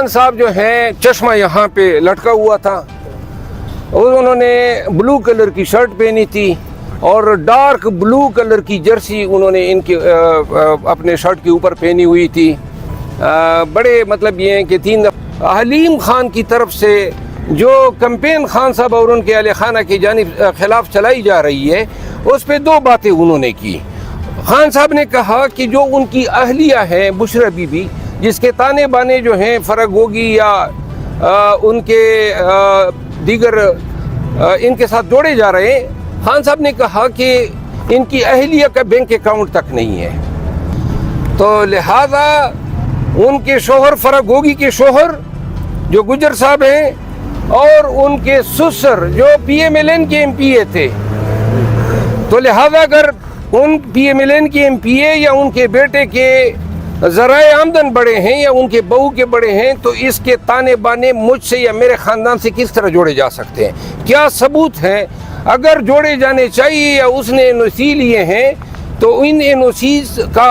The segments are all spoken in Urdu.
خان صاحب جو ہیں چشمہ یہاں پہ لٹکا ہوا تھا اور انہوں نے بلو کلر کی شرٹ پہنی تھی اور ڈارک بلو کلر کی جرسی انہوں نے ان کے اپنے شرٹ کے اوپر پہنی ہوئی تھی. بڑے مطلب یہ ہیں کہ 3 دفعہ حلیم خان کی طرف سے جو کمپین خان صاحب اور ان کے اہل خانہ کی جانب خلاف چلائی جا رہی ہے اس پہ 2 باتیں انہوں نے کی. خان صاحب نے کہا کہ جو ان کی اہلیہ ہیں بشرا بی بی جس کے تانے بانے جو ہیں فرق ہوگی یا ان کے دیگر ان کے ساتھ جوڑے جا رہے ہیں, خان صاحب نے کہا کہ ان کی اہلیہ کا بینک اکاؤنٹ تک نہیں ہے, تو لہذا ان کے شوہر فرق ہوگی کے شوہر جو گجر صاحب ہیں اور ان کے سسر جو پی ایم ایل این کے ایم پی اے تھے, تو لہذا اگر ان پی ایم ایل این کے ایم پی اے یا ان کے بیٹے کے ذرائع آمدن بڑے ہیں یا ان کے بہو کے بڑے ہیں تو اس کے تانے بانے مجھ سے یا میرے خاندان سے کس طرح جوڑے جا سکتے ہیں؟ کیا ثبوت ہیں؟ اگر جوڑے جانے چاہیے یا اس نے این او سی لیے ہیں تو ان این او سیز کا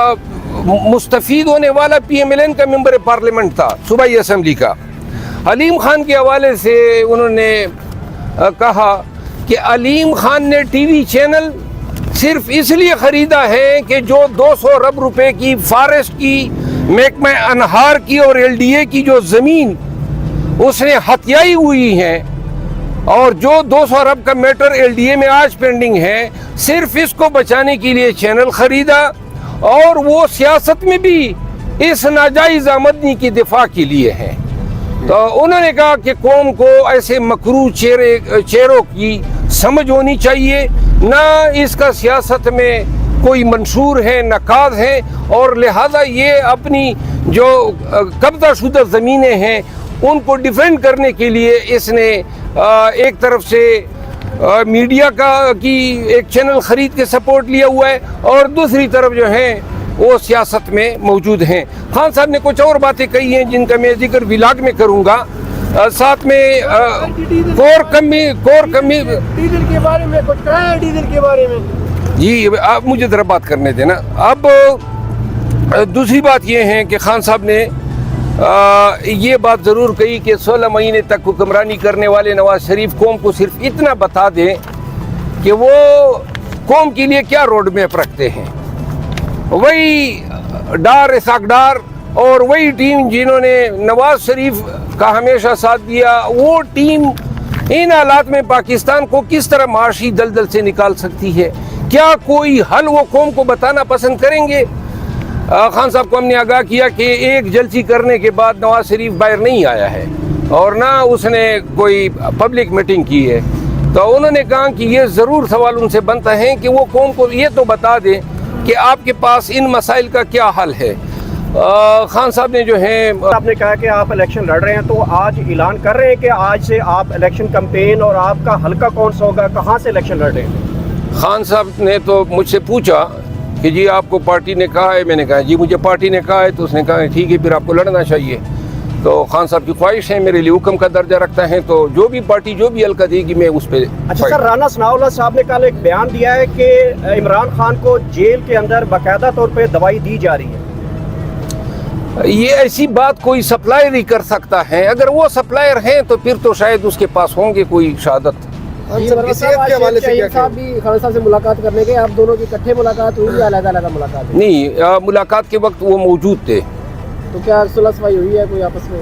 مستفید ہونے والا پی ایم ایل این کا ممبر پارلیمنٹ تھا صوبائی اسمبلی کا. علیم خان کے حوالے سے انہوں نے کہا کہ علیم خان نے ٹی وی چینل صرف اس لیے خریدا ہے کہ جو 200 ارب روپے کی فارسٹ کی محکمہ انہار کی اور ایل ڈی اے کی جو زمین اس نے ہتھیائی ہوئی ہے اور جو 200 ارب کا میٹر ایل ڈی اے میں آج پینڈنگ ہے, صرف اس کو بچانے کے لیے چینل خریدا اور وہ سیاست میں بھی اس ناجائز آمدنی کی دفاع کے لیے ہے. تو انہوں نے کہا کہ قوم کو ایسے مکروہ چہروں کی سمجھ ہونی چاہیے, نہ اس کا سیاست میں کوئی منشور ہے نہ کاز ہے, اور لہذا یہ اپنی جو قبضہ شدہ زمینیں ہیں ان کو ڈیفینڈ کرنے کے لیے اس نے ایک طرف سے میڈیا کی ایک چینل خرید کے سپورٹ لیا ہوا ہے اور دوسری طرف جو ہے وہ سیاست میں موجود ہیں. خان صاحب نے کچھ اور باتیں کہی ہیں جن کا میں ذکر ولاگ میں کروں گا, ساتھ میں کور کمی ڈیزل کے بارے میں کچھ کہا ہے, ڈیزل کے بارے میں جی آپ مجھے ذرا بات کرنے دینا. اب دوسری بات یہ ہے کہ خان صاحب نے یہ بات ضرور کہی کہ 16 مہینے تک حکمرانی کرنے والے نواز شریف قوم کو صرف اتنا بتا دیں کہ وہ قوم کے لیے کیا روڈ میپ رکھتے ہیں. وہی ڈار اسحاق ڈار اور وہی ٹیم جنہوں نے نواز شریف کا ہمیشہ ساتھ دیا, وہ ٹیم ان حالات میں پاکستان کو کس طرح معاشی دلدل سے نکال سکتی ہے؟ کیا کوئی حل وہ قوم کو بتانا پسند کریں گے؟ خان صاحب کو ہم نے آگاہ کیا کہ ایک جلسے کرنے کے بعد نواز شریف باہر نہیں آیا ہے اور نہ اس نے کوئی پبلک میٹنگ کی ہے, تو انہوں نے کہا کہ یہ ضرور سوال ان سے بنتا ہے کہ وہ قوم کو یہ تو بتا دیں کہ آپ کے پاس ان مسائل کا کیا حل ہے. خان صاحب نے جو ہے آپ نے کہا کہ آپ الیکشن لڑ رہے ہیں, تو آج اعلان کر رہے ہیں کہ آج سے آپ الیکشن کمپین اور آپ کا حلقہ کون سا ہوگا, کہاں سے الیکشن لڑ رہے ہیں؟ خان صاحب نے تو مجھ سے پوچھا کہ جی آپ کو پارٹی نے کہا ہے, میں نے کہا جی مجھے پارٹی نے کہا ہے, تو اس نے کہا ٹھیک ہے پھر آپ کو لڑنا چاہیے. تو خان صاحب کی خواہش ہے, میرے لیے حکم کا درجہ رکھتا ہے, تو جو بھی پارٹی جو بھی حلقہ دے گی میں اس پہ. اچھا سر, رانا ثناء اللہ صاحب نے کل ایک بیان دیا ہے کہ عمران خان کو جیل کے اندر باقاعدہ طور پہ دوائی دی جا رہی ہے. یہ ایسی بات کوئی سپلائر ہی کر سکتا ہے, اگر وہ سپلائر ہیں تو پھر تو شاید اس کے پاس ہوں گے کوئی شہادت. صاحب بھی خان صاحب سے ملاقات کرنے کے, آپ دونوں کی اکٹھے ملاقات ہوئی یا علیحدہ علیحدہ ملاقات؟ نہیں, ملاقات کے وقت وہ موجود تھے. تو کیا صلح صفائی ہوئی ہے کوئی آپس میں؟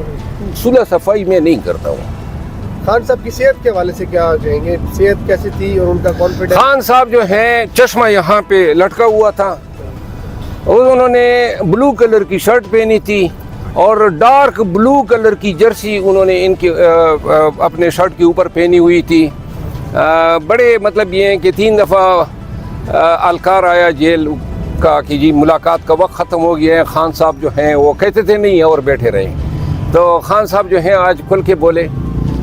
صلح صفائی میں نہیں کرتا ہوں. خان صاحب کی صحت کے حوالے سے کیا کہیں گے, صحت کیسی تھی اور ان کا کانفیڈنس؟ خان صاحب جو ہیں چشمہ یہاں پہ لٹکا ہوا تھا اور انہوں نے بلو کلر کی شرٹ پہنی تھی اور ڈارک بلو کلر کی جرسی انہوں نے ان کے اپنے شرٹ کے اوپر پہنی ہوئی تھی. بڑے مطلب یہ ہیں کہ 3 دفعہ الکار آیا جیل کا کہ جی ملاقات کا وقت ختم ہو گیا ہے. خان صاحب جو ہیں وہ کہتے تھے نہیں اور بیٹھے رہے, تو خان صاحب جو ہیں آج کھل کے بولے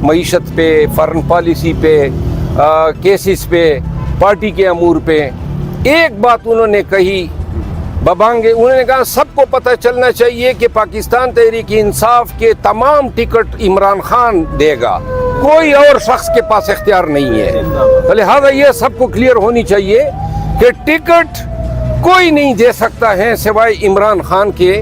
معیشت پہ, فارن پالیسی پہ, کیسز پہ, پارٹی کے امور پہ. ایک بات انہوں نے کہی ببانگے, انہوں نے کہا سب کو پتہ چلنا چاہیے کہ پاکستان تحریک انصاف کے تمام ٹکٹ عمران خان دے گا, کوئی اور شخص کے پاس اختیار نہیں ہے. لہذا یہ سب کو کلیئر ہونی چاہیے کہ ٹکٹ کوئی نہیں دے سکتا ہے سوائے عمران خان کے,